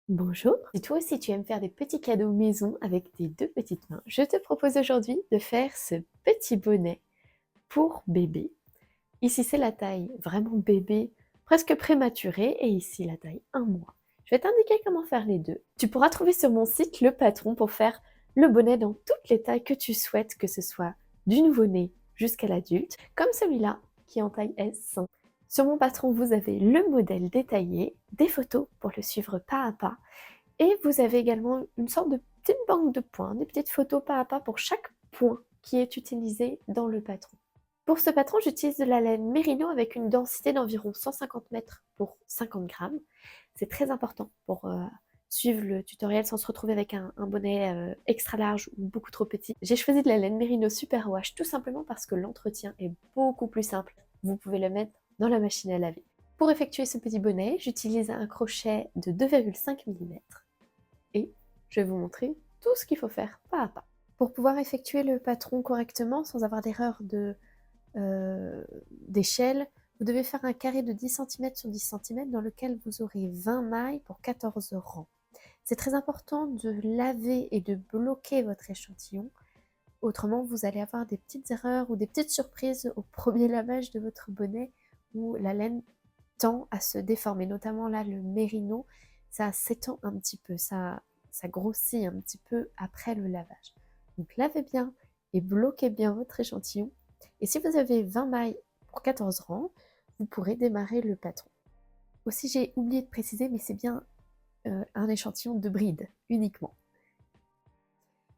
Bonjour, et toi aussi tu aimes faire des petits cadeaux maison avec tes deux petites mains, je te propose aujourd'hui de faire ce petit bonnet pour bébé. Ici c'est la taille vraiment bébé, presque prématuré, et ici la taille 1 mois. Je vais t'indiquer comment faire les deux. Tu pourras trouver sur mon site le patron pour faire le bonnet dans toutes les tailles que tu souhaites, que ce soit du nouveau-né jusqu'à l'adulte, comme celui-là qui est en taille S. Sur mon patron, vous avez le modèle détaillé, des photos pour le suivre pas à pas, et vous avez également une sorte de petite banque de points, des petites photos pas à pas pour chaque point qui est utilisé dans le patron. Pour ce patron, j'utilise de la laine Merino avec une densité d'environ 150 mètres pour 50 grammes. C'est très important pour suivre le tutoriel sans se retrouver avec un bonnet extra large ou beaucoup trop petit. J'ai choisi de la laine Merino Super Wash tout simplement parce que l'entretien est beaucoup plus simple. Vous pouvez le mettre dans la machine à laver. Pour effectuer ce petit bonnet, j'utilise un crochet de 2,5 mm et je vais vous montrer tout ce qu'il faut faire pas à pas. Pour pouvoir effectuer le patron correctement sans avoir d'erreur d'échelle, vous devez faire un carré de 10 cm sur 10 cm dans lequel vous aurez 20 mailles pour 14 rangs. C'est très important de laver et de bloquer votre échantillon, autrement vous allez avoir des petites erreurs ou des petites surprises au premier lavage de votre bonnet où la laine tend à se déformer, notamment là le mérino, ça s'étend un petit peu, ça grossit un petit peu après le lavage. Donc lavez bien et bloquez bien votre échantillon. Et si vous avez 20 mailles pour 14 rangs, vous pourrez démarrer le patron. Aussi, j'ai oublié de préciser, mais c'est bien un échantillon de bride uniquement.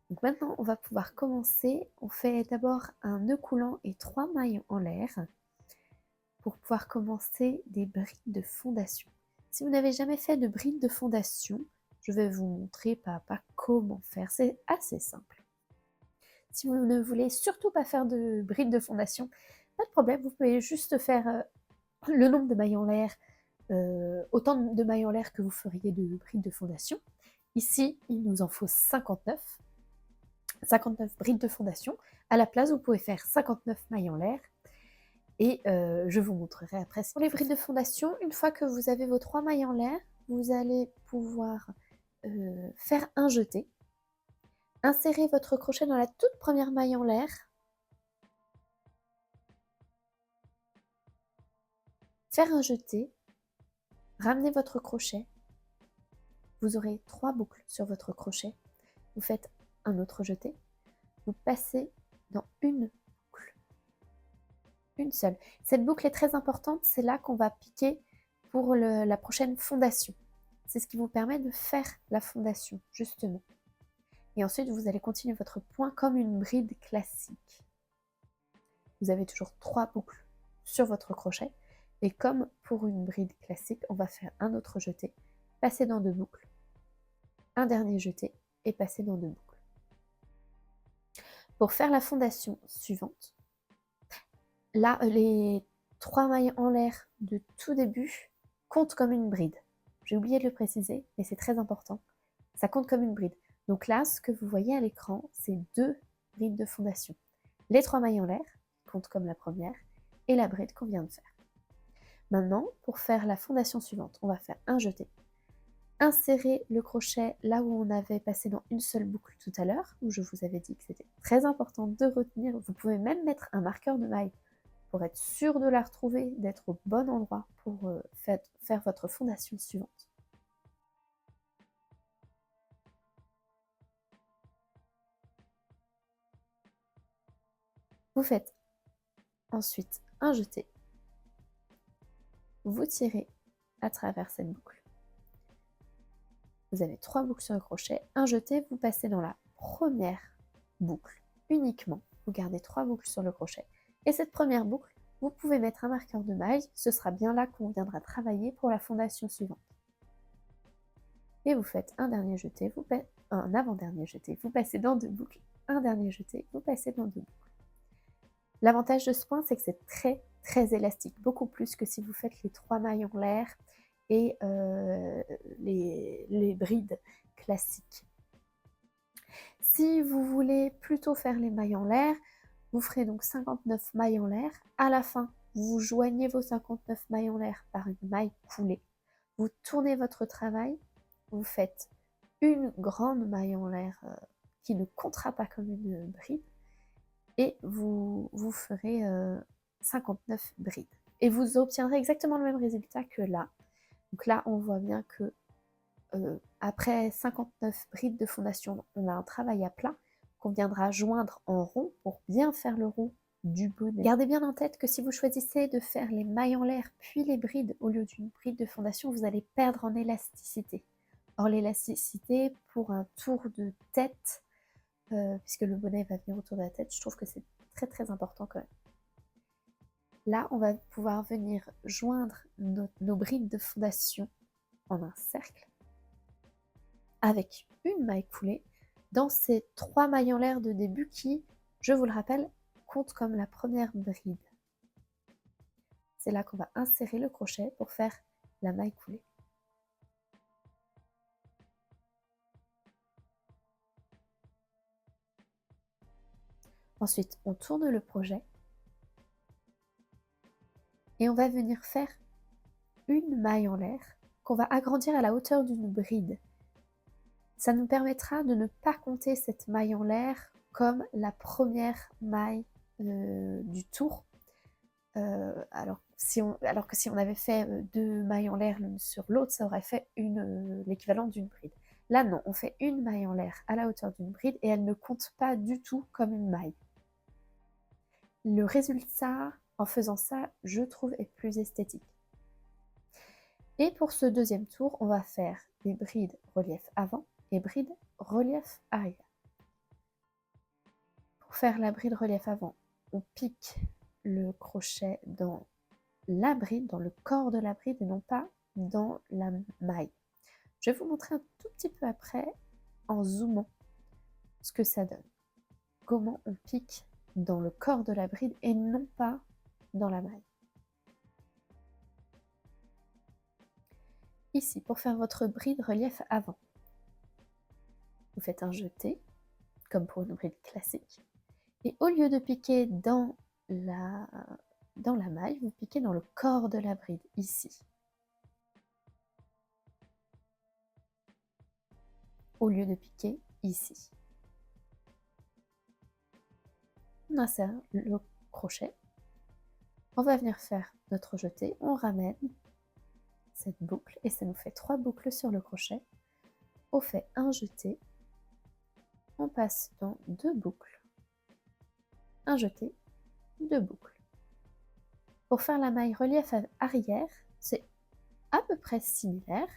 Donc maintenant, on va pouvoir commencer. On fait d'abord un nœud coulant et 3 mailles en l'air pour pouvoir commencer des brides de fondation. Si vous n'avez jamais fait de brides de fondation, je vais vous montrer pas à pas comment faire. C'est assez simple. Si vous ne voulez surtout pas faire de brides de fondation, pas de problème, vous pouvez juste faire le nombre de mailles en l'air, autant de mailles en l'air que vous feriez de brides de fondation. Ici, il nous en faut 59 brides de fondation. À la place, vous pouvez faire 59 mailles en l'air. Et je vous montrerai après. Pour les brides de fondation, une fois que vous avez vos 3 mailles en l'air, vous allez pouvoir faire un jeté. Insérez votre crochet dans la toute première maille en l'air. Faire un jeté. Ramenez votre crochet. Vous aurez 3 boucles sur votre crochet. Vous faites un autre jeté. Vous passez dans une boucle. Une seule. Cette boucle est très importante. C'est là qu'on va piquer pour la prochaine fondation. C'est ce qui vous permet de faire la fondation, justement. Et ensuite, vous allez continuer votre point comme une bride classique. Vous avez toujours 3 boucles sur votre crochet. Et comme pour une bride classique, on va faire un autre jeté, passer dans 2 boucles, un dernier jeté et passer dans 2 boucles. Pour faire la fondation suivante, là, les 3 mailles en l'air de tout début comptent comme une bride. J'ai oublié de le préciser, mais c'est très important. Ça compte comme une bride. Donc là, ce que vous voyez à l'écran, c'est 2 brides de fondation. Les 3 mailles en l'air comptent comme la première et la bride qu'on vient de faire. Maintenant, pour faire la fondation suivante, on va faire un jeté. Insérer le crochet là où on avait passé dans une seule boucle tout à l'heure, où je vous avais dit que c'était très important de retenir. Vous pouvez même mettre un marqueur de maille pour être sûr de la retrouver, d'être au bon endroit pour faire votre fondation suivante. Vous faites ensuite un jeté. Vous tirez à travers cette boucle. Vous avez 3 boucles sur le crochet, un jeté, vous passez dans la première boucle uniquement. Vous gardez 3 boucles sur le crochet. Et cette première boucle, vous pouvez mettre un marqueur de maille, ce sera bien là qu'on viendra travailler pour la fondation suivante. Et vous faites un dernier jeté, un avant-dernier jeté, vous passez dans 2 boucles, un dernier jeté, vous passez dans 2 boucles. L'avantage de ce point, c'est que c'est très très élastique, beaucoup plus que si vous faites les 3 mailles en l'air et les brides classiques. Si vous voulez plutôt faire les mailles en l'air, vous ferez donc 59 mailles en l'air. À la fin, vous joignez vos 59 mailles en l'air par une maille coulée. Vous tournez votre travail vous faites une grande maille en l'air qui ne comptera pas comme une bride, et vous ferez 59 brides. Et vous obtiendrez exactement le même résultat que là. Donc là, on voit bien que après 59 brides de fondation, on a un travail à plat qu'on viendra joindre en rond pour bien faire le rond du bonnet. Gardez bien en tête que si vous choisissez de faire les mailles en l'air puis les brides au lieu d'une bride de fondation, vous allez perdre en élasticité. Or l'élasticité pour un tour de tête, puisque le bonnet va venir autour de la tête, je trouve que c'est très très important quand même. Là, on va pouvoir venir joindre nos brides de fondation en un cercle avec une maille coulée dans ces 3 mailles en l'air de début qui, je vous le rappelle, comptent comme la première bride. C'est là qu'on va insérer le crochet pour faire la maille coulée. Ensuite, on tourne le projet et on va venir faire une maille en l'air qu'on va agrandir à la hauteur d'une bride. Ça nous permettra de ne pas compter cette maille en l'air comme la première maille du tour. Alors que si on avait fait 2 mailles en l'air l'une sur l'autre, ça aurait fait l'équivalent d'une bride. Là non, on fait une maille en l'air à la hauteur d'une bride et elle ne compte pas du tout comme une maille. Le résultat, en faisant ça, je trouve, est plus esthétique. Et pour ce deuxième tour, on va faire des brides relief avant et brides relief arrière. Pour faire la bride relief avant, on pique le crochet dans la bride, dans le corps de la bride et non pas dans la maille. Je vais vous montrer un tout petit peu après, en zoomant, ce que ça donne. Comment on pique dans le corps de la bride et non pas dans la maille. Ici, pour faire votre bride relief avant, vous faites un jeté, comme pour une bride classique, et au lieu de piquer dans la maille, vous piquez dans le corps de la bride, ici. Au lieu de piquer ici. On insère le crochet, on va venir faire notre jeté, on ramène cette boucle et ça nous fait 3 boucles sur le crochet. On fait un jeté, on passe dans 2 boucles, un jeté, 2 boucles. Pour faire la maille relief arrière, c'est à peu près similaire,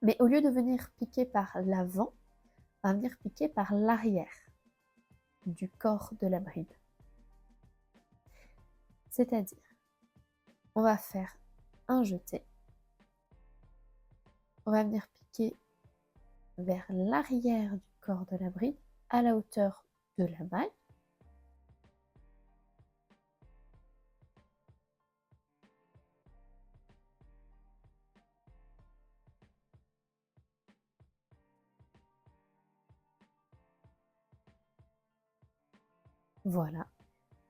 mais au lieu de venir piquer par l'avant, on va venir piquer par l'arrière du corps de la bride. C'est-à-dire, on va faire un jeté, on va venir piquer vers l'arrière du corps de la bride à la hauteur de la maille. Voilà.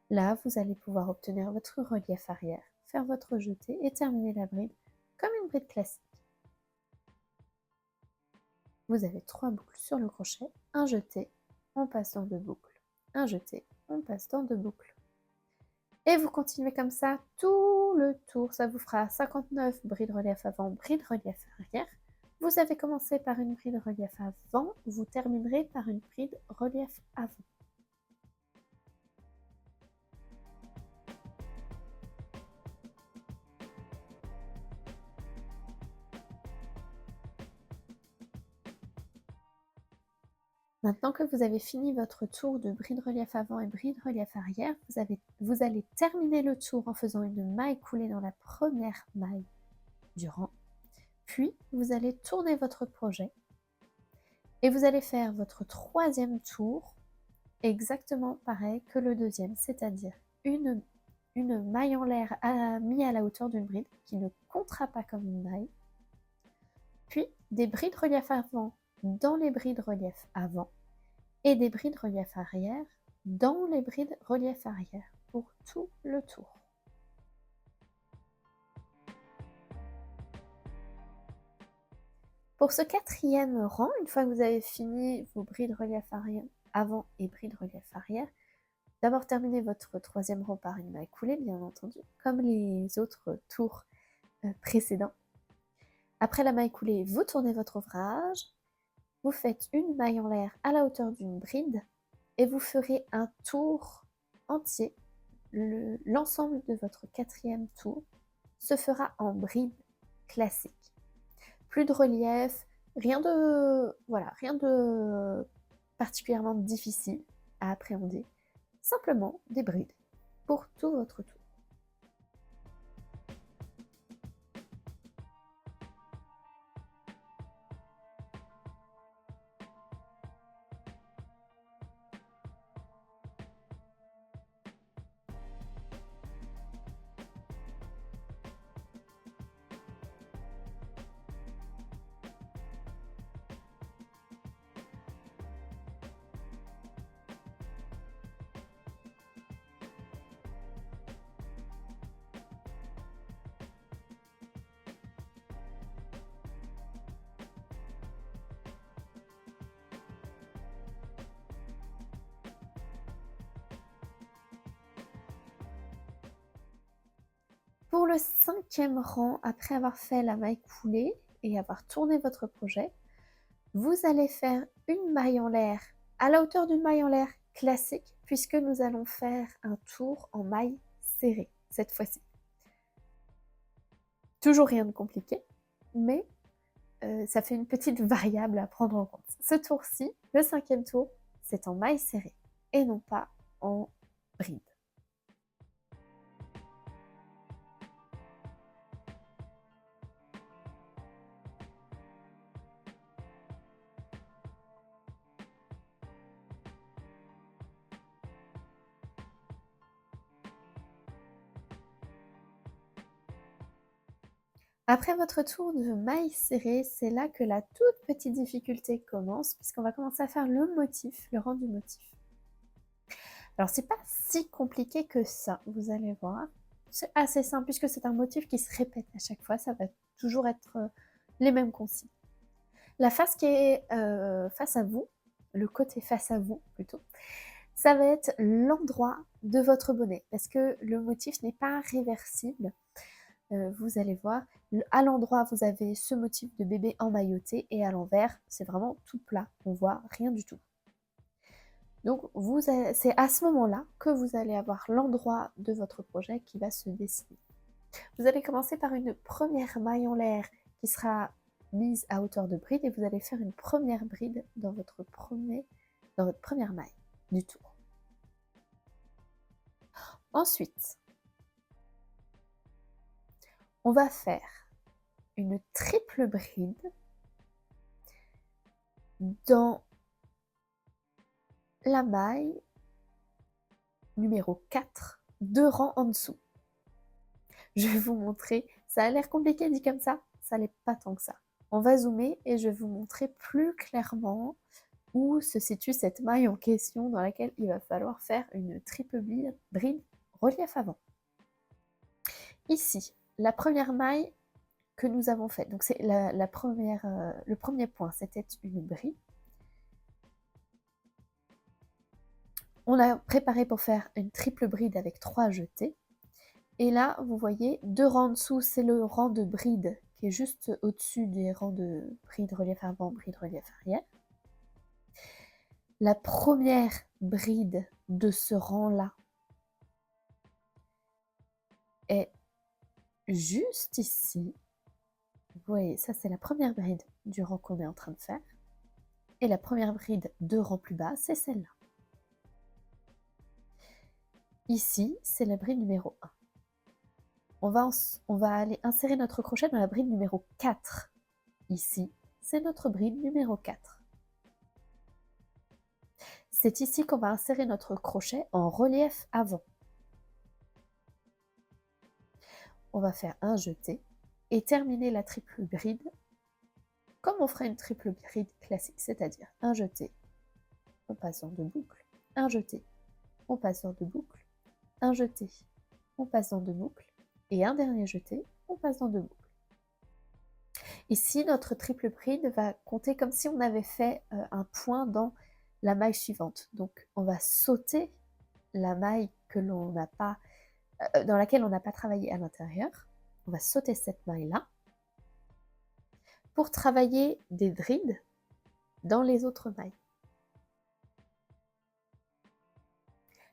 Là, vous allez pouvoir obtenir votre relief arrière, faire votre jeté et terminer la bride comme une bride classique. Vous avez 3 boucles sur le crochet, un jeté, on passe dans 2 boucles, un jeté, on passe dans 2 boucles. Et vous continuez comme ça tout le tour, ça vous fera 59 brides relief avant, brides relief arrière. Vous avez commencé par une bride relief avant, vous terminerez par une bride relief avant. Maintenant que vous avez fini votre tour de bride relief avant et bride relief arrière, vous allez terminer le tour en faisant une maille coulée dans la première maille du rang. Puis, vous allez tourner votre projet et vous allez faire votre troisième tour exactement pareil que le deuxième, c'est-à-dire une maille en l'air mise à la hauteur d'une bride qui ne comptera pas comme une maille, puis des brides relief avant dans les brides relief avant et des brides relief arrière dans les brides relief arrière pour tout le tour. Pour ce 4e rang, une fois que vous avez fini vos brides relief avant et brides relief arrière, d'abord terminez votre 3e rang par une maille coulée, bien entendu, comme les autres tours précédents. Après la maille coulée, vous tournez votre ouvrage, vous faites une maille en l'air à la hauteur d'une bride et vous ferez un tour entier. L'ensemble de votre 4e tour se fera en bride classique. Plus de relief, rien de particulièrement difficile à appréhender, simplement des brides pour tout votre tour. Pour le 5e rang, après avoir fait la maille coulée et avoir tourné votre projet, vous allez faire une maille en l'air à la hauteur d'une maille en l'air classique, puisque nous allons faire un tour en maille serrée cette fois-ci. Toujours rien de compliqué, mais ça fait une petite variable à prendre en compte. Ce tour-ci, le 5e tour, c'est en maille serrée et non pas en bride. Après votre tour de maille serrée, c'est là que la toute petite difficulté commence, puisqu'on va commencer à faire le motif, le rang du motif. Alors c'est pas si compliqué que ça, vous allez voir. C'est assez simple, puisque c'est un motif qui se répète à chaque fois, ça va toujours être les mêmes consignes. La face qui est face à vous, le côté face à vous plutôt, ça va être l'endroit de votre bonnet, parce que le motif n'est pas réversible. Vous allez voir, à l'endroit vous avez ce motif de bébé emmailloté et à l'envers c'est vraiment tout plat, on voit rien du tout. Donc c'est à ce moment-là que vous allez avoir l'endroit de votre projet qui va se dessiner. Vous allez commencer par une première maille en l'air qui sera mise à hauteur de bride et vous allez faire une première bride dans votre première maille du tour. Ensuite, on va faire une triple bride dans la maille numéro 4, 2 rangs en dessous. Je vais vous montrer, ça a l'air compliqué dit comme ça l'est pas tant que ça. On va zoomer et je vais vous montrer plus clairement où se situe cette maille en question dans laquelle il va falloir faire une triple bride relief avant. Ici, la première maille que nous avons faite, donc c'est le premier point, c'était une bride. On a préparé pour faire une triple bride avec 3 jetés. Et là, vous voyez, 2 rangs en dessous, c'est le rang de bride qui est juste au-dessus des rangs de bride relief avant, bride relief arrière. La première bride de ce rang-là est juste ici. Vous voyez, ça c'est la première bride du rang qu'on est en train de faire. Et la première bride 2 rangs plus bas, c'est celle-là. Ici, c'est la bride numéro 1. On va aller insérer notre crochet dans la bride numéro 4. Ici, c'est notre bride numéro 4. C'est ici qu'on va insérer notre crochet en relief avant. On va faire un jeté et terminer la triple bride comme on ferait une triple bride classique, c'est-à-dire un jeté, on passe dans 2 boucles, un jeté, on passe dans 2 boucles, un jeté, on passe dans 2 boucles, et un dernier jeté, on passe dans 2 boucles. Ici, notre triple bride va compter comme si on avait fait un point dans la maille suivante. Donc, on va sauter la maille que l'on n'a pas, dans laquelle on n'a pas travaillé à l'intérieur. On va sauter cette maille-là pour travailler des brides dans les autres mailles.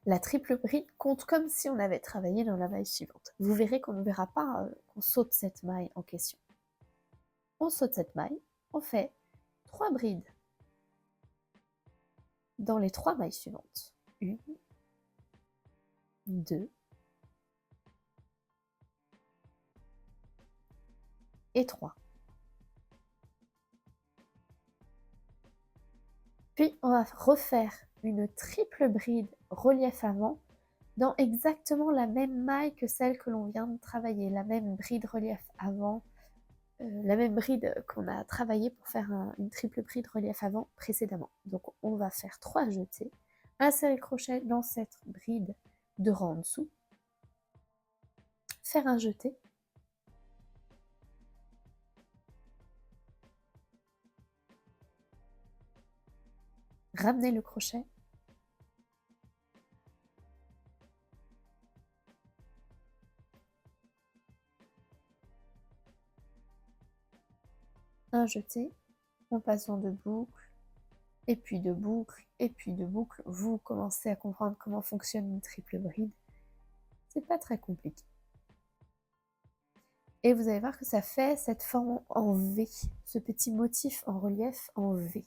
La triple bride compte comme si on avait travaillé dans la maille suivante. Vous verrez qu'on ne verra pas qu'on saute cette maille en question. On saute cette maille, on fait 3 brides dans les 3 mailles suivantes. 1, 2 et 3. Puis on va refaire une triple bride relief avant dans exactement la même maille que celle que l'on vient de travailler, la même bride relief avant, la même bride qu'on a travaillé pour faire une triple bride relief avant précédemment. Donc on va faire 3 jetés, insérer le crochet dans cette bride de rang en dessous, faire un jeté, ramener le crochet, un jeté, en passant de boucle, et puis de boucle, et puis de boucle. Vous commencez à comprendre comment fonctionne une triple bride. C'est pas très compliqué. Et vous allez voir que ça fait cette forme en V, ce petit motif en relief en V,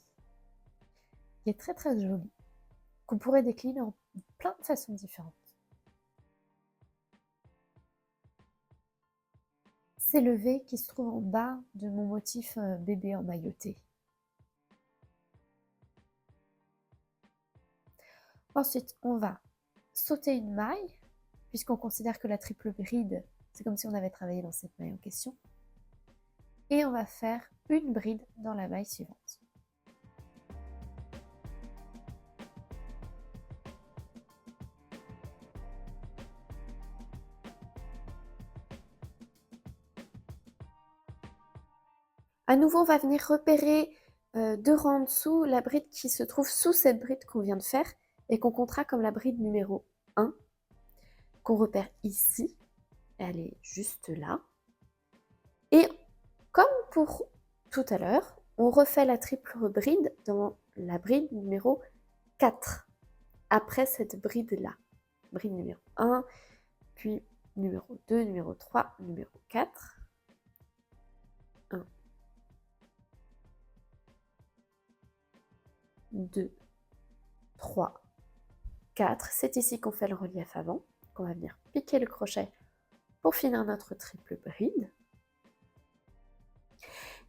qui est très très joli, qu'on pourrait décliner en plein de façons différentes. C'est le V qui se trouve en bas de mon motif bébé emmailloté. Ensuite, on va sauter une maille, puisqu'on considère que la triple bride, c'est comme si on avait travaillé dans cette maille en question. Et on va faire une bride dans la maille suivante. À nouveau, on va venir repérer 2 rangs en dessous la bride qui se trouve sous cette bride qu'on vient de faire et qu'on comptera comme la bride numéro 1, qu'on repère ici. Elle est juste là. Et comme pour tout à l'heure, on refait la triple bride dans la bride numéro 4, après cette bride-là. Bride numéro 1, puis numéro 2, numéro 3, numéro 4. 1, 2, 3, 4. C'est ici qu'on fait le relief avant, qu'on va venir piquer le crochet pour finir notre triple bride.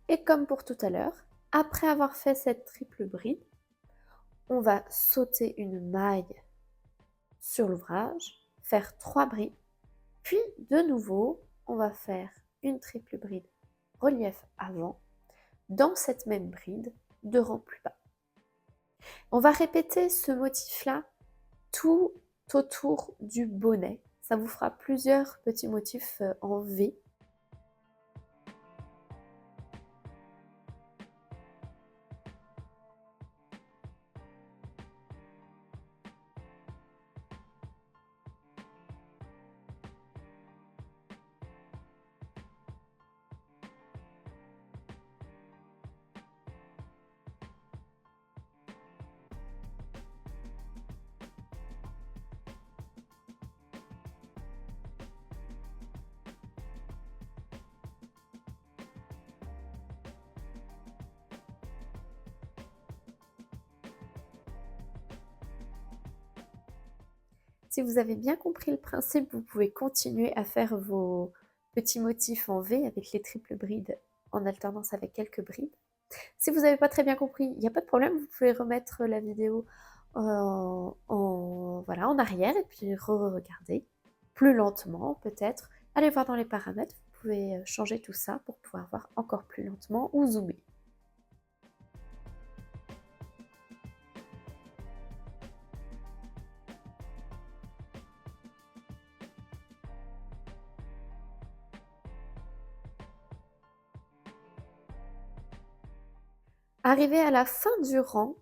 Et comme pour tout à l'heure, après avoir fait cette triple bride, on va sauter une maille sur l'ouvrage, faire 3 brides, puis de nouveau, on va faire une triple bride relief avant dans cette même bride, 2 rangs plus bas. On va répéter ce motif-là tout autour du bonnet. Ça vous fera plusieurs petits motifs en V. Si vous avez bien compris le principe, vous pouvez continuer à faire vos petits motifs en V avec les triples brides en alternance avec quelques brides. Si vous n'avez pas très bien compris, il n'y a pas de problème, vous pouvez remettre la vidéo voilà, en arrière et puis re-regarder plus lentement peut-être. Allez voir dans les paramètres, vous pouvez changer tout ça pour pouvoir voir encore plus lentement ou zoomer. Arrivé à la fin du rang,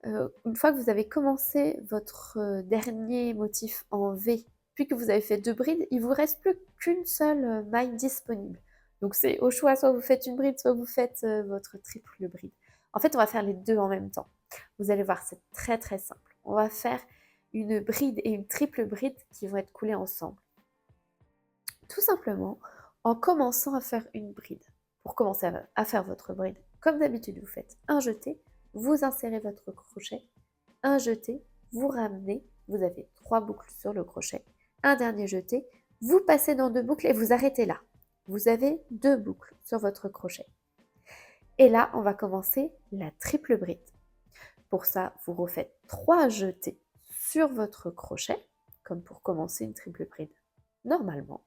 une fois que vous avez commencé votre dernier motif en V, puis que vous avez fait 2 brides, il vous reste plus qu'une seule maille disponible. Donc c'est au choix, soit vous faites une bride, soit vous faites votre triple bride. En fait, on va faire les deux en même temps. Vous allez voir, c'est très très simple. On va faire une bride et une triple bride qui vont être coulées ensemble. Tout simplement en commençant à faire une bride. Pour commencer à faire votre bride, comme d'habitude, vous faites un jeté, vous insérez votre crochet, un jeté, vous ramenez, vous avez 3 boucles sur le crochet, un dernier jeté, vous passez dans 2 boucles et vous arrêtez là. Vous avez 2 boucles sur votre crochet. Et là, on va commencer la triple bride. Pour ça, vous refaites 3 jetés sur votre crochet, comme pour commencer une triple bride normalement.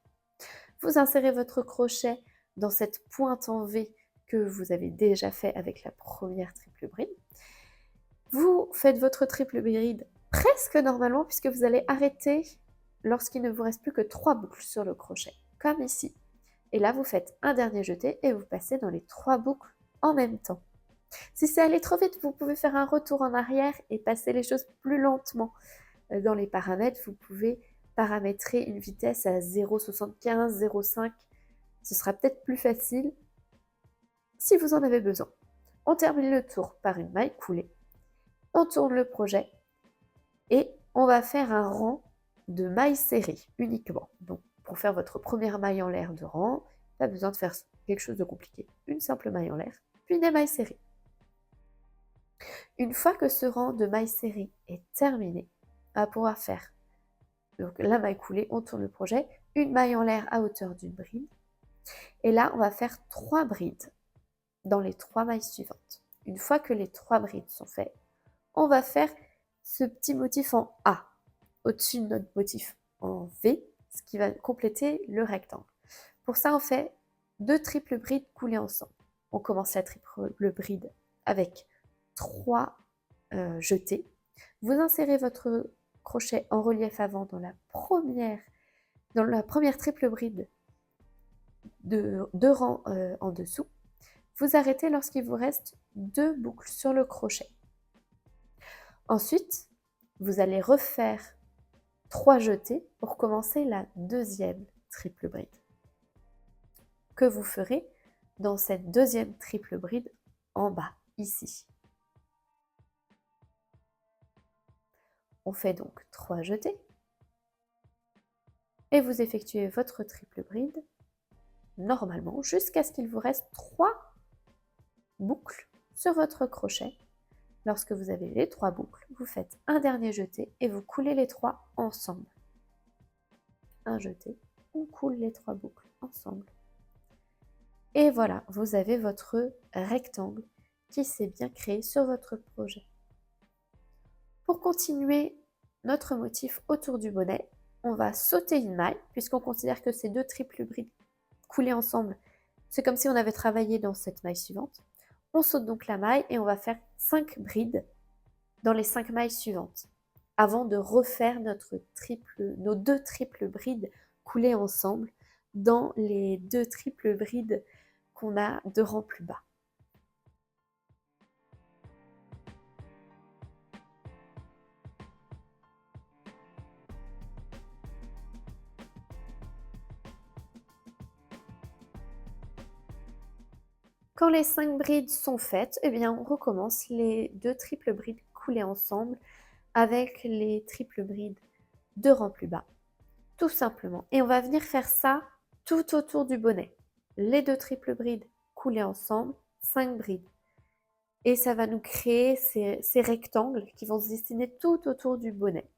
Vous insérez votre crochet dans cette pointe en V que vous avez déjà fait avec la première triple bride. Vous faites votre triple bride presque normalement puisque vous allez arrêter lorsqu'il ne vous reste plus que 3 boucles sur le crochet, comme ici. Et là, vous faites un dernier jeté et vous passez dans les 3 boucles en même temps. Si c'est allé trop vite, vous pouvez faire un retour en arrière et passer les choses plus lentement. Dans les paramètres, vous pouvez paramétrer une vitesse à 0,75, 0,5. Ce sera peut-être plus facile si vous en avez besoin. On termine le tour par une maille coulée. On tourne le projet et on va faire un rang de mailles serrées uniquement. Donc, pour faire votre première maille en l'air de rang, pas besoin de faire quelque chose de compliqué. Une simple maille en l'air, puis des mailles serrées. Une fois que ce rang de mailles serrées est terminé, on va pouvoir faire donc la maille coulée, on tourne le projet, une maille en l'air à hauteur d'une bride. Et là, on va faire 3 brides dans les 3 mailles suivantes. Une fois que les 3 brides sont faites, on va faire ce petit motif en A au-dessus de notre motif en V, ce qui va compléter le rectangle. Pour ça, on fait 2 triples brides coulées ensemble. On commence la triple bride avec 3 jetés. Vous insérez votre crochet en relief avant dans la première triple bride de 2 rangs en dessous. Vous arrêtez lorsqu'il vous reste 2 boucles sur le crochet. Ensuite, vous allez refaire 3 jetés pour commencer la deuxième triple bride que vous ferez dans cette deuxième triple bride en bas, ici. On fait donc 3 jetés et vous effectuez votre triple bride normalement jusqu'à ce qu'il vous reste 3 boucles sur votre crochet. Lorsque vous avez les 3 boucles, vous faites un dernier jeté et vous coulez les 3 ensemble. Un jeté, on coule les 3 boucles ensemble. Et voilà, vous avez votre rectangle qui s'est bien créé sur votre projet. Pour continuer notre motif autour du bonnet, on va sauter une maille, puisqu'on considère que ces 2 triples brides coulées ensemble, c'est comme si on avait travaillé dans cette maille suivante. On saute donc la maille et on va faire 5 brides dans les 5 mailles suivantes, avant de refaire nos 2 triples brides coulées ensemble dans les 2 triples brides qu'on a 2 rangs plus bas. Quand les 5 brides sont faites, eh bien on recommence les 2 triples brides coulées ensemble avec les triples brides 2 rangs plus bas, tout simplement. Et on va venir faire ça tout autour du bonnet. Les 2 triples brides coulées ensemble, 5 brides. Et ça va nous créer ces rectangles qui vont se dessiner tout autour du bonnet.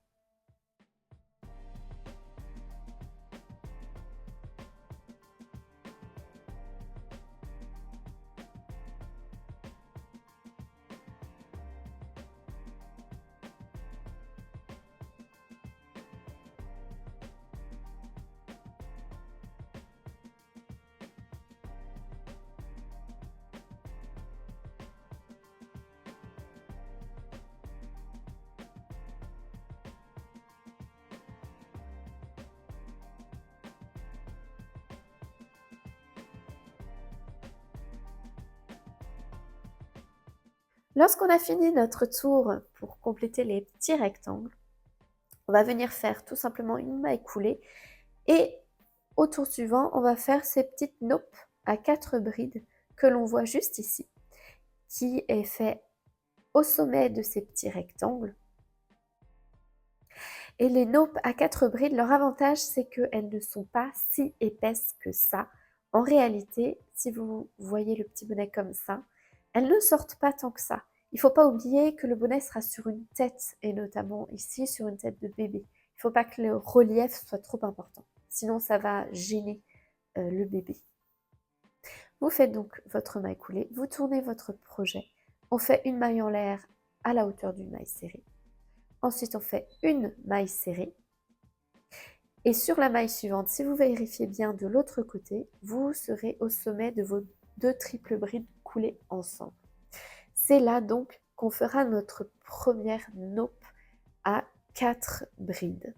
Lorsqu'on a fini notre tour pour compléter les petits rectangles, on va venir faire tout simplement une maille coulée et au tour suivant, on va faire ces petites naupes à 4 brides que l'on voit juste ici, qui est fait au sommet de ces petits rectangles. Et les naupes à 4 brides, leur avantage, c'est qu'elles ne sont pas si épaisses que ça. En réalité, si vous voyez le petit bonnet comme ça, elles ne sortent pas tant que ça. Il ne faut pas oublier que le bonnet sera sur une tête, et notamment ici sur une tête de bébé. Il ne faut pas que le relief soit trop important, sinon ça va gêner le bébé. Vous faites donc votre maille coulée, vous tournez votre projet, on fait une maille en l'air à la hauteur d'une maille serrée. Ensuite, on fait une maille serrée. Et sur la maille suivante, si vous vérifiez bien de l'autre côté, vous serez au sommet de vos 2 triples brides coulées ensemble. C'est là donc qu'on fera notre première naupe à 4 brides.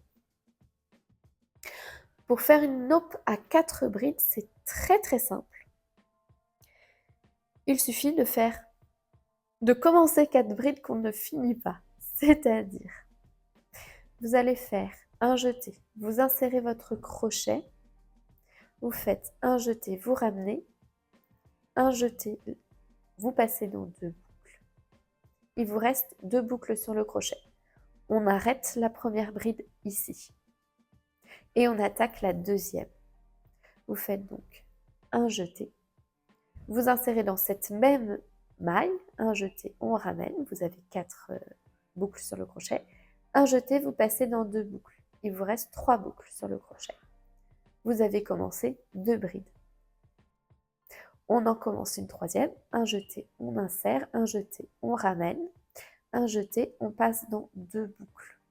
Pour faire une naupe à 4 brides, c'est très simple. Il suffit de commencer 4 brides qu'on ne finit pas. C'est-à-dire, vous allez faire un jeté, vous insérez votre crochet, vous faites un jeté, vous ramenez, un jeté, vous passez dans 2 boucles. Il vous reste 2 boucles sur le crochet. On arrête la première bride ici. Et on attaque la deuxième. Vous faites donc un jeté. Vous insérez dans cette même maille, un jeté, on ramène. Vous avez 4 boucles sur le crochet. Un jeté, vous passez dans 2 boucles. Il vous reste 3 boucles sur le crochet. Vous avez commencé 2 brides. On en commence une troisième, un jeté, on insère, un jeté, on ramène, un jeté, on passe dans 2 boucles.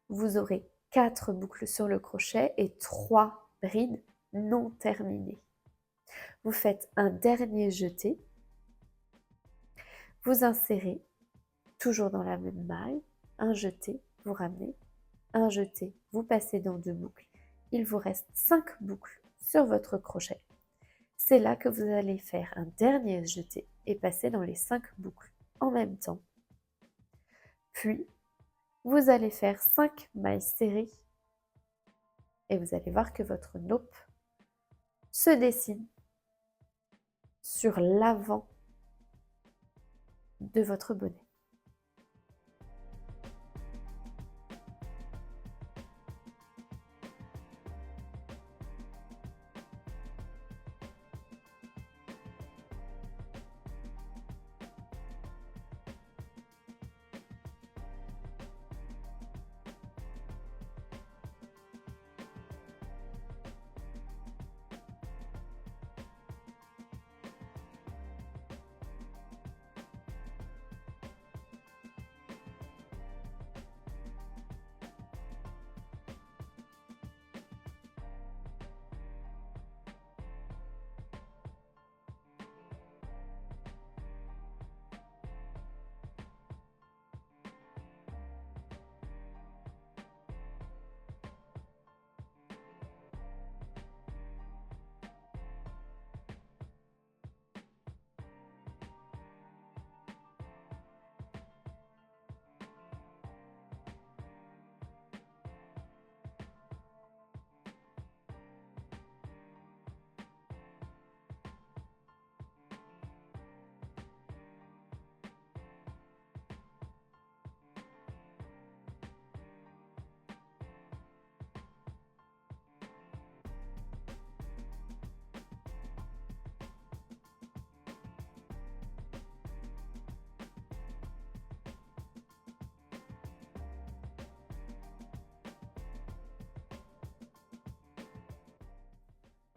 Vous aurez 4 boucles sur le crochet et 3 brides non terminées. Vous faites un dernier jeté, vous insérez toujours dans la même maille, un jeté, vous ramenez, un jeté, vous passez dans 2 boucles. Il vous reste 5 boucles sur votre crochet. C'est là que vous allez faire un dernier jeté et passer dans les 5 boucles en même temps. Puis, vous allez faire 5 mailles serrées et vous allez voir que votre naupe se dessine sur l'avant de votre bonnet.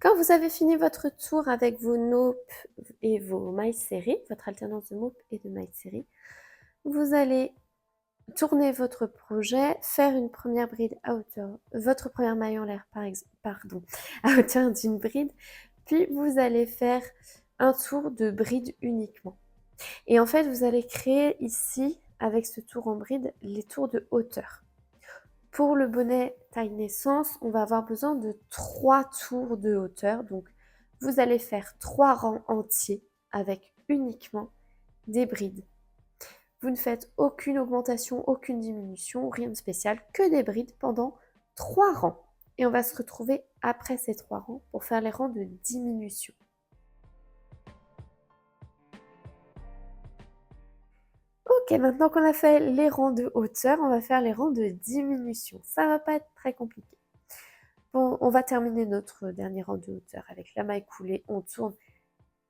Quand vous avez fini votre tour avec vos naupes et vos mailles serrées, votre alternance de naupes et de mailles serrées, vous allez tourner votre projet, faire une première bride à hauteur, votre première maille en l'air à hauteur d'une bride, puis vous allez faire un tour de bride uniquement. Et en fait, vous allez créer ici, avec ce tour en bride, les tours de hauteur. Pour le bonnet taille naissance, on va avoir besoin de 3 tours de hauteur. Donc, vous allez faire 3 rangs entiers avec uniquement des brides. Vous ne faites aucune augmentation, aucune diminution, rien de spécial, que des brides pendant 3 rangs. Et on va se retrouver après ces 3 rangs pour faire les rangs de diminution. Ok, maintenant qu'on a fait les rangs de hauteur, on va faire les rangs de diminution. Ça va pas être très compliqué. Bon, on va terminer notre dernier rang de hauteur avec la maille coulée. On tourne.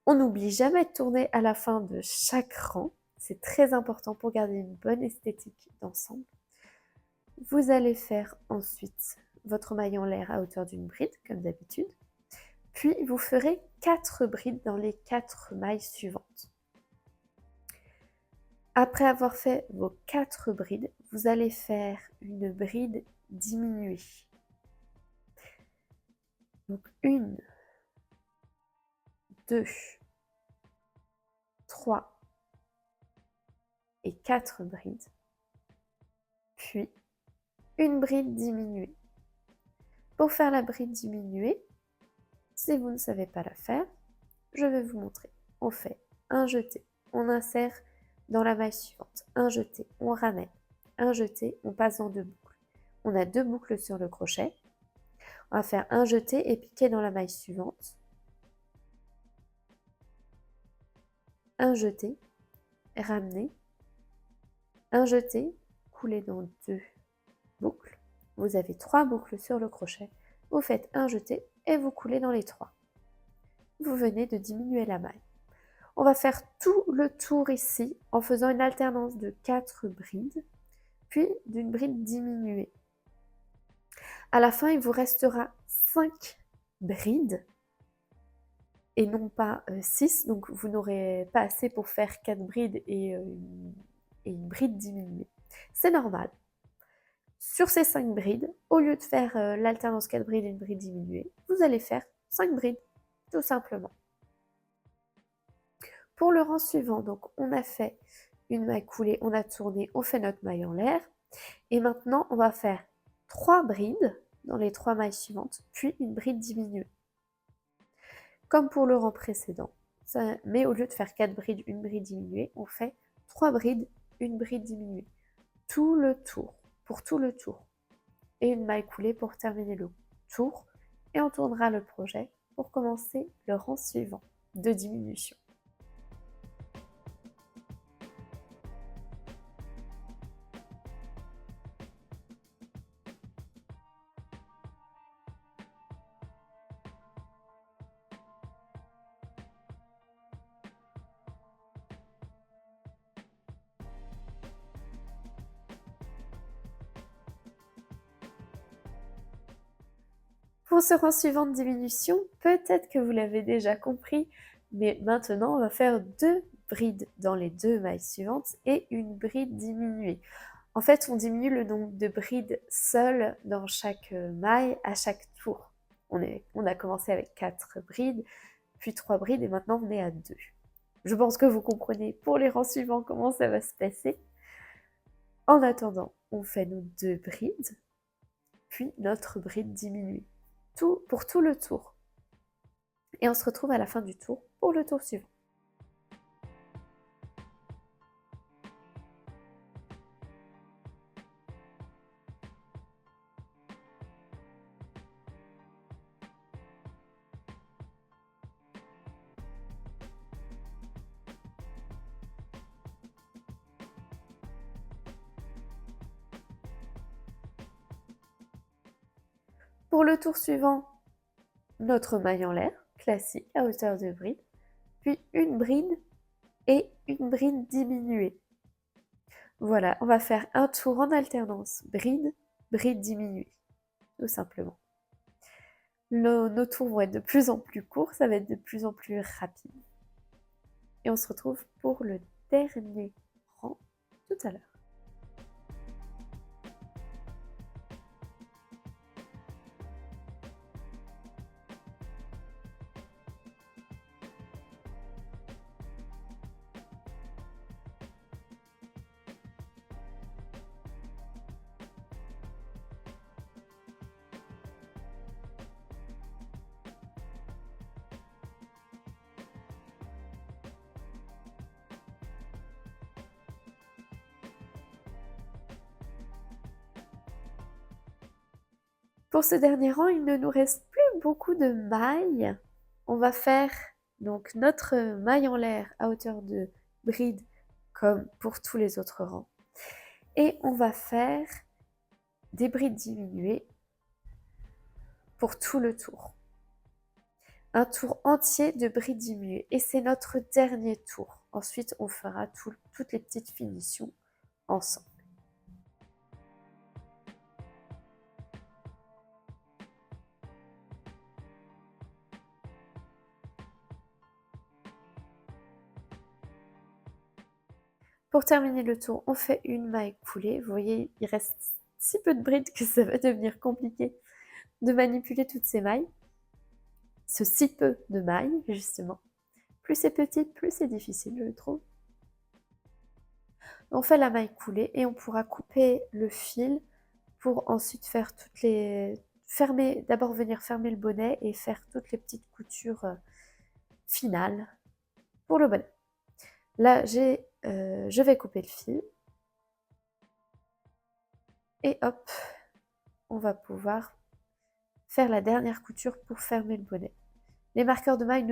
On n'oublie jamais de tourner à la fin de chaque rang. C'est très important pour garder une bonne esthétique d'ensemble. Vous allez faire ensuite votre maille en l'air à hauteur d'une bride, comme d'habitude. Puis vous ferez 4 brides dans les 4 mailles suivantes. Après avoir fait vos 4 brides, vous allez faire une bride diminuée. Donc 1, 2, 3 et 4 brides. Puis une bride diminuée. Pour faire la bride diminuée, si vous ne savez pas la faire, je vais vous montrer. On fait un jeté, on insère dans la maille suivante, un jeté, on ramène, un jeté, on passe dans 2 boucles. On a 2 boucles sur le crochet. On va faire un jeté et piquer dans la maille suivante. Un jeté, ramener, un jeté, couler dans 2 boucles. Vous avez 3 boucles sur le crochet. Vous faites un jeté et vous coulez dans les 3. Vous venez de diminuer la maille. On va faire tout le tour ici en faisant une alternance de 4 brides, puis d'une bride diminuée. À la fin, il vous restera 5 brides et non pas 6, donc vous n'aurez pas assez pour faire 4 brides et une bride diminuée. C'est normal. Sur ces 5 brides, au lieu de faire l'alternance 4 brides et une bride diminuée, vous allez faire 5 brides, tout simplement. Pour le rang suivant, donc on a fait une maille coulée, on a tourné, on fait notre maille en l'air. Et maintenant, on va faire 3 brides dans les 3 mailles suivantes, puis une bride diminuée. Comme pour le rang précédent, mais au lieu de faire 4 brides, une bride diminuée, on fait 3 brides, une bride diminuée. Tout le tour, pour tout le tour. Et une maille coulée pour terminer le tour. Et on tournera le projet pour commencer le rang suivant de diminution. Pour ce rang suivant de diminution, peut-être que vous l'avez déjà compris, mais maintenant on va faire 2 brides dans les 2 mailles suivantes et une bride diminuée. En fait, on diminue le nombre de brides seules dans chaque maille à chaque tour. On a commencé avec 4 brides, puis 3 brides et maintenant on est à 2. Je pense que vous comprenez pour les rangs suivants comment ça va se passer. En attendant, on fait nos 2 brides, puis notre bride diminuée. Pour tout le tour. Et on se retrouve à la fin du tour pour le tour suivant. Pour le tour suivant, notre maille en l'air, classique, à hauteur de bride, puis une bride et une bride diminuée. Voilà, on va faire un tour en alternance, bride, bride diminuée, tout simplement. Nos tours vont être de plus en plus courts, ça va être de plus en plus rapide. Et on se retrouve pour le dernier rang tout à l'heure. Pour ce dernier rang, il ne nous reste plus beaucoup de mailles. On va faire donc notre maille en l'air à hauteur de bride comme pour tous les autres rangs. Et on va faire des brides diminuées pour tout le tour. Un tour entier de brides diminuées. Et c'est notre dernier tour. Ensuite, on fera toutes les petites finitions ensemble. Pour terminer le tour, on fait une maille coulée. Vous voyez, il reste si peu de brides que ça va devenir compliqué de manipuler toutes ces mailles. Ce si peu de mailles, justement. Plus c'est petit, plus c'est difficile, je trouve. On fait la maille coulée et on pourra couper le fil pour ensuite faire d'abord venir fermer le bonnet et faire toutes les petites coutures finales pour le bonnet. Là, je vais couper le fil. Et hop, on va pouvoir faire la dernière couture pour fermer le bonnet. Les marqueurs de maille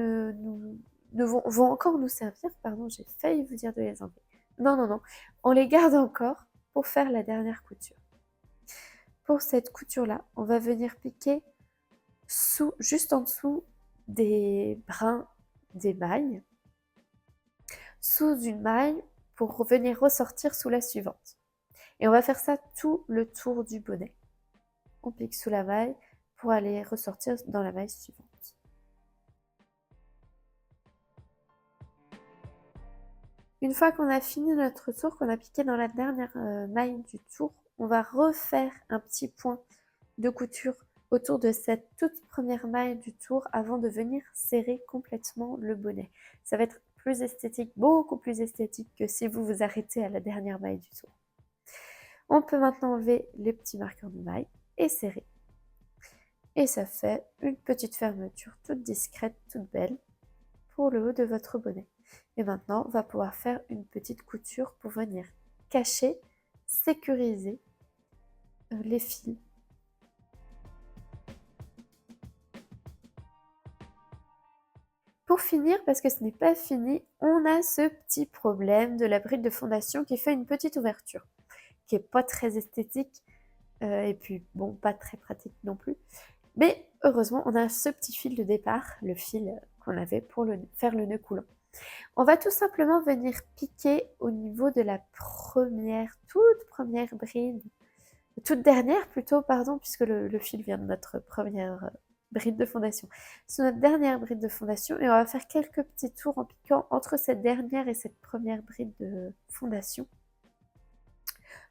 vont encore nous servir. Pardon, j'ai failli vous dire de les enlever. Non. On les garde encore pour faire la dernière couture. Pour cette couture-là, on va venir piquer juste en dessous des brins des mailles, sous une maille pour venir ressortir sous la suivante. Et on va faire ça tout le tour du bonnet. On pique sous la maille pour aller ressortir dans la maille suivante. Une fois qu'on a fini notre tour, qu'on a piqué dans la dernière maille du tour, on va refaire un petit point de couture autour de cette toute première maille du tour avant de venir serrer complètement le bonnet. Ça va être plus esthétique, beaucoup plus esthétique que si vous vous arrêtez à la dernière maille du tour. On peut maintenant enlever les petits marqueurs de maille et serrer. Et ça fait une petite fermeture toute discrète, toute belle pour le haut de votre bonnet. Et maintenant, on va pouvoir faire une petite couture pour venir cacher, sécuriser les fils. Pour finir, parce que ce n'est pas fini, on a ce petit problème de la bride de fondation qui fait une petite ouverture, qui n'est pas très esthétique, et puis bon, pas très pratique non plus. Mais heureusement, on a ce petit fil de départ, le fil qu'on avait pour faire le nœud coulant. On va tout simplement venir piquer au niveau de la toute première bride, toute dernière plutôt, pardon, puisque le fil vient de notre première bride de fondation. C'est notre dernière bride de fondation et on va faire quelques petits tours en piquant entre cette dernière et cette première bride de fondation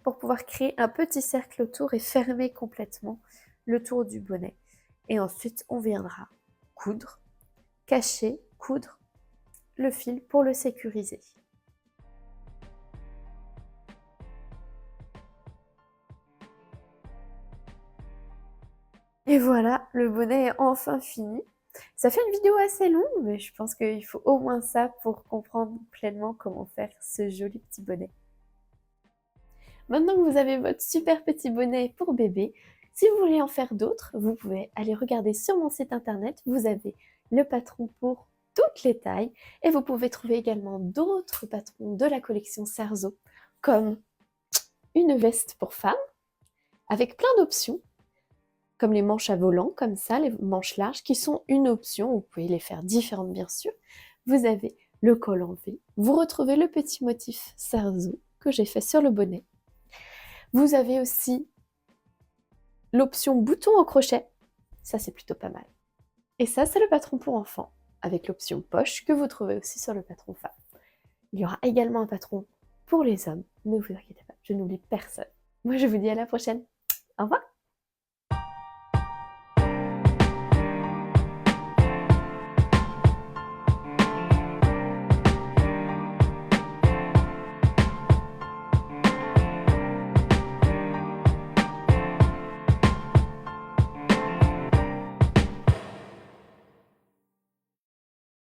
pour pouvoir créer un petit cercle autour et fermer complètement le tour du bonnet. Et ensuite, on viendra coudre, cacher, coudre le fil pour le sécuriser. Et voilà, le bonnet est enfin fini. Ça fait une vidéo assez longue, mais je pense qu'il faut au moins ça pour comprendre pleinement comment faire ce joli petit bonnet. Maintenant que vous avez votre super petit bonnet pour bébé, si vous voulez en faire d'autres, vous pouvez aller regarder sur mon site internet. Vous avez le patron pour toutes les tailles et vous pouvez trouver également d'autres patrons de la collection Sarzo, comme une veste pour femme avec plein d'options, comme les manches à volant, comme ça, les manches larges, qui sont une option. Vous pouvez les faire différentes, bien sûr. Vous avez le col en V. Vous retrouvez le petit motif Sarzo que j'ai fait sur le bonnet. Vous avez aussi l'option bouton au crochet. Ça, c'est plutôt pas mal. Et ça, c'est le patron pour enfants, avec l'option poche que vous trouvez aussi sur le patron femme. Il y aura également un patron pour les hommes. Ne vous inquiétez pas, je n'oublie personne. Moi, je vous dis à la prochaine. Au revoir!